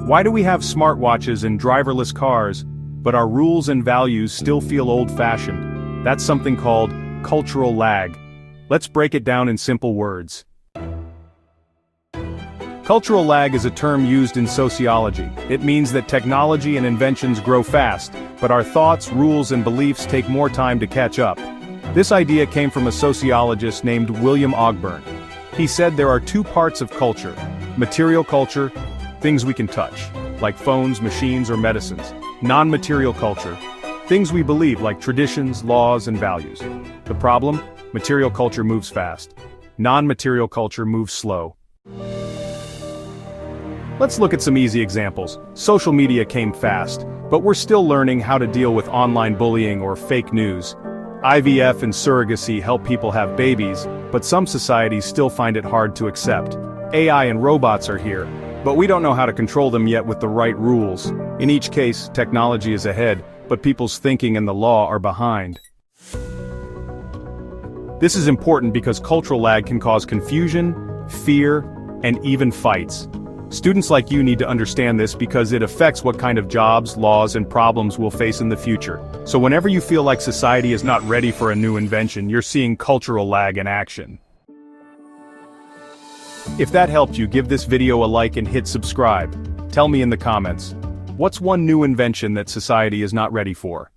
Why do we have smartwatches and driverless cars, but our rules and values still feel old-fashioned? That's something called cultural lag. Let's break it down in simple words. Cultural lag is a term used in sociology. It means that technology and inventions grow fast, but our thoughts, rules, and beliefs take more time to catch up. This idea came from a sociologist named William Ogburn. He said there are two parts of culture: material culture, things we can touch, like phones, machines, or medicines; non-material culture, things we believe, like traditions, laws, and values. The problem? Material culture moves fast. Non-material culture moves slow. Let's look at some easy examples. Social media came fast, but we're still learning how to deal with online bullying or fake news. IVF and surrogacy help people have babies, but some societies still find it hard to accept. AI and robots are here, but we don't know how to control them yet with the right rules. In each case, technology is ahead, but people's thinking and the law are behind. This is important because cultural lag can cause confusion, fear, and even fights. Students like you need to understand this because it affects what kind of jobs, laws, and problems we'll face in the future. So whenever you feel like society is not ready for a new invention, you're seeing cultural lag in action. If that helped you, give this video a like and hit subscribe. Tell me in the comments, what's one new invention that society is not ready for?